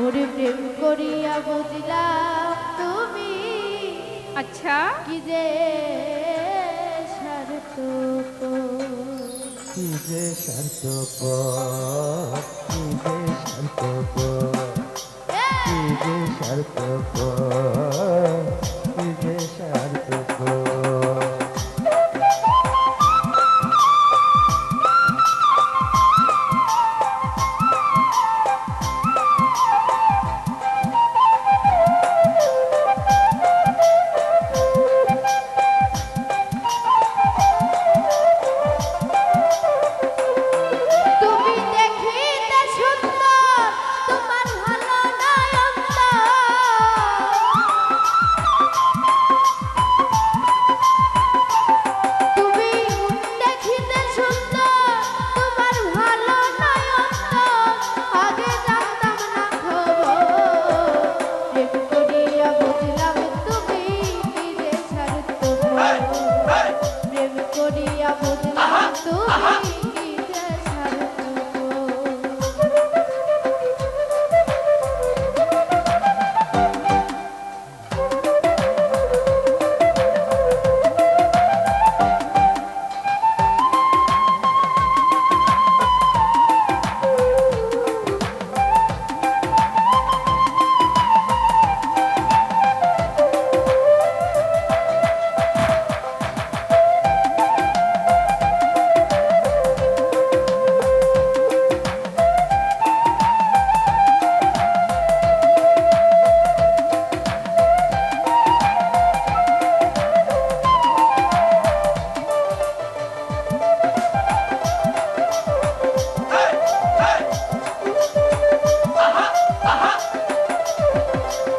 ওরে প্রেম করিয়া বুঝলাম তুমি আচ্ছা কি যে সার্থক কি যে স্বার্থপর, কি যে স্বার্থপর, কি যে স্বার্থপর, কি যে স্বার্থপর। তুমি দেখিতে সুন্দর তোমার ভালো নয়ন তুমি দেখিতে সুন্দর তোমার ভালো নয়ন আগে জানতাম না খবর প্রেম করিয়া বুঝলাম তুমি কি যে স্বার্থপর প্রেম করিয়া বুঝলাম তুমি কি যে স্বার্থপর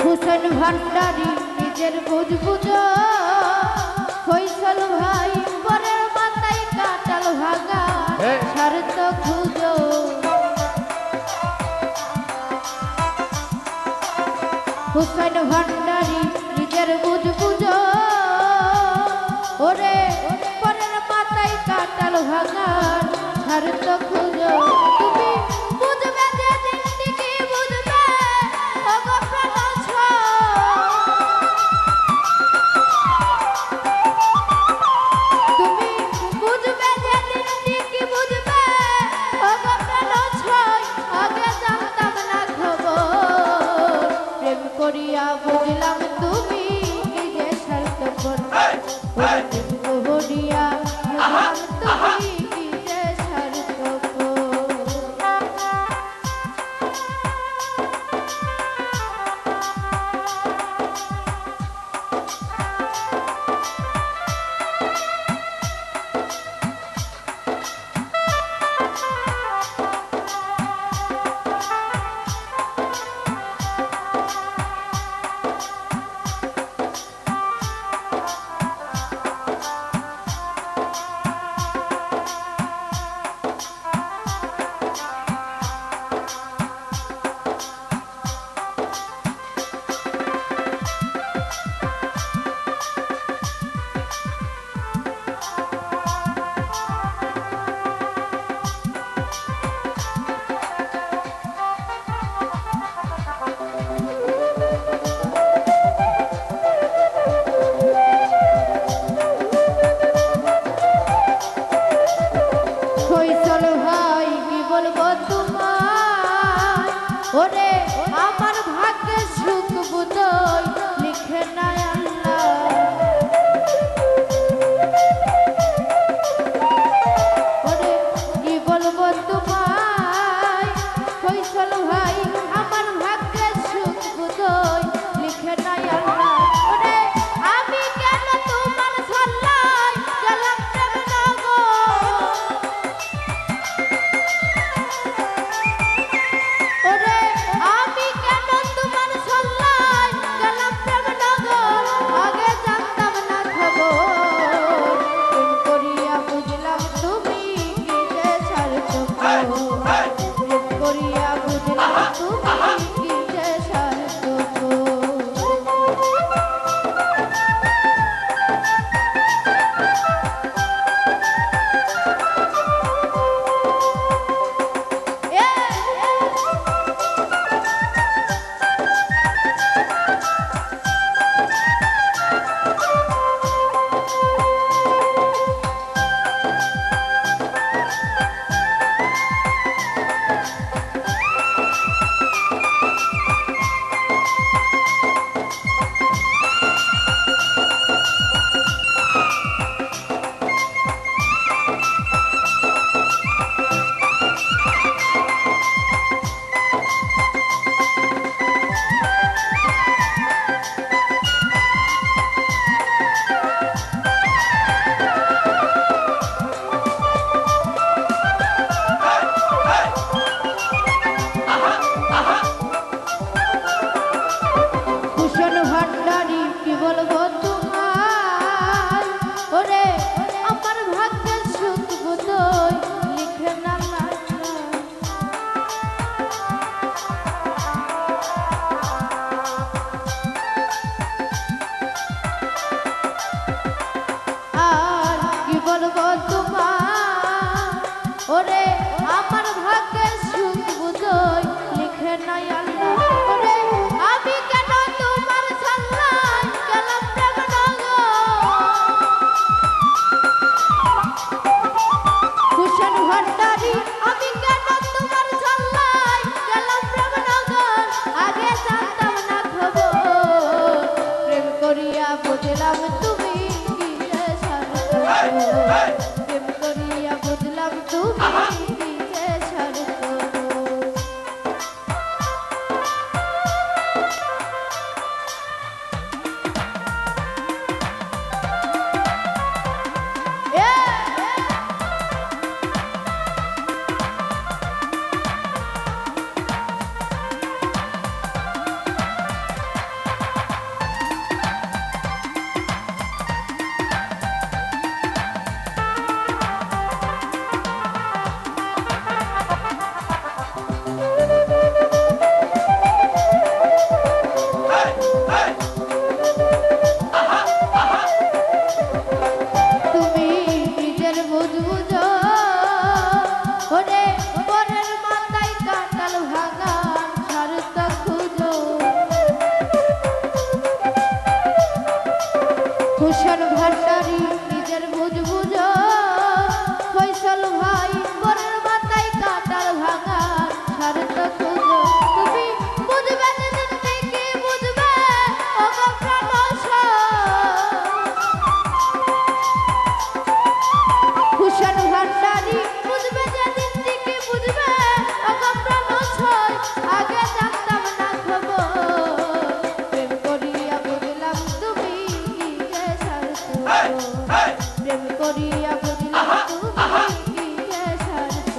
হুসেন ভান্ডারি নিজের বুঝ বুঝো ফৈসল ভাই পরের মাথায় কাটাল ভাগা স্বার্থ খুঁজো হুসেন ভান্ডারি নিজের বুঝ বুঝো ওরে পরের মাথায় কাটাল ভাগা স্বার্থ খুঁজো তুমি বুঝবে যে দিনটি কি বুঝবে ওগো প্রাণ তুমি বুঝবে যে দিনটি কি বুঝবে ওগো প্রাণ আগে জানতাম না খবর প্রেম করিয়া বুঝলাম তুমি কি যে স্বার্থপর প্রেম করিয়া বুঝলাম তুমি কি যে স্বার্থপর ফৈসল ভাই কি বলবো তোমার ওরে আমার ভাগ্যে সুখ বুঝই লিখে নাই আল্লাহ ওরে কি বলবো তোমায় ফৈসল ভাই আমার ভাগ্যে সুখ বুঝই লিখে নাই আল্লাহ ওরে আমি কেন তোমার ছল্লায় গেলাম প্রেম নগর ওরে আমি কেন তোমার ছল্লায় গেলাম প্রেম নগর আগে জানতাম ভূষণ ভান্ডারী নিজের বুঝ বুঝো ফয়সল ভাই পরের মাথায় কাটার ভাঙা স্বার্থ খুঁজো তুমি বুঝবে যেদিন থেকে বুঝবে ও গো প্রাণস ভূষণ ভান্ডারী বুঝবে যেদিন থেকে বুঝবে ও গো প্রাণস আগে জানতাম না খবর প্রেম করিয়া বুঝলাম তুমি কি যে স্বার্থ প্রেম করিয়া বুঝলাম তুমি কি যে স্বার্থ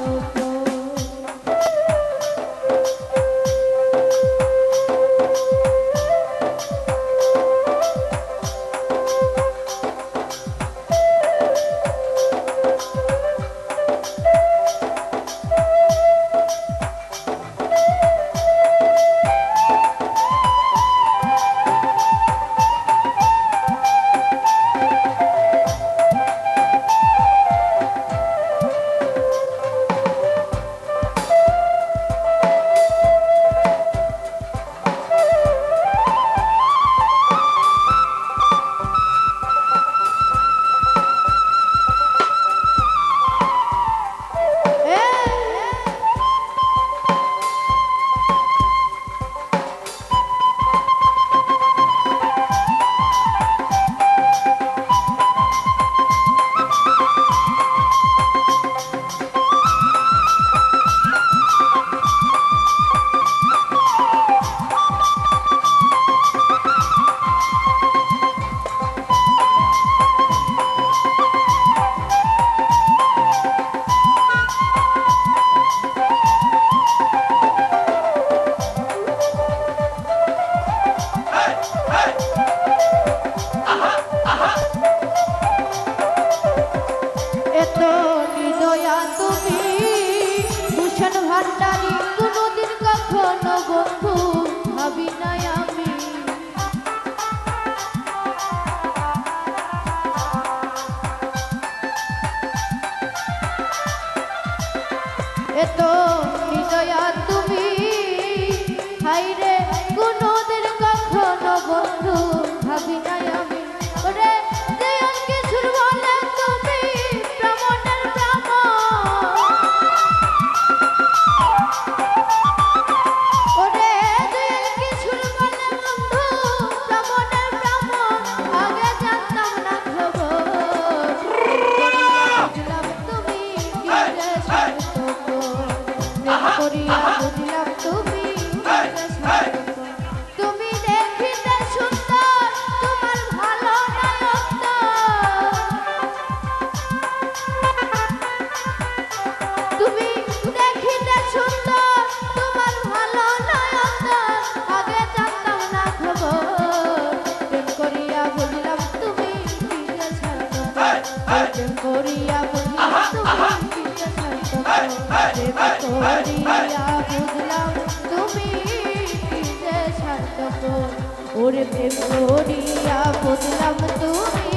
এত নিদয়া তুমি ভূষণ ভান্ডারী কোনোদিন কখনো বন্ধু ভাবি নাই আমি এত নিদয়া তুমি হাইরে কোনোদিন কখনো বন্ধু ভাবি নাই আমি ওরে দেয়াল কিছুর বলে তুমি প্রাণের প্রাণ ওরে দেয়াল কিছুর বলে বন্ধু প্রাণের প্রাণ আগে জানতাম না খবর বুঝলাম তুমি কি যে স্বার্থ প্রেম করিয়া বুঝলাম তুমি কি যে স্বার্থ তুমি দেখিতে সুন্দর তোমার ভালো নয়ন তুমি দেখিতে সুন্দর তোমার ভালো নয়ন আগে জানতাম না খবর প্রেম করিয়া বুঝলাম তুমি কি যে স্বার্থ প্রেম করিয়া বুঝলাম তুমি কি যে স্বার্থ প্রেম করিয়া বুঝলাম তুমি কি যে স্বার্থ ওরে প্রেম করিয়া বুঝলাম তুমি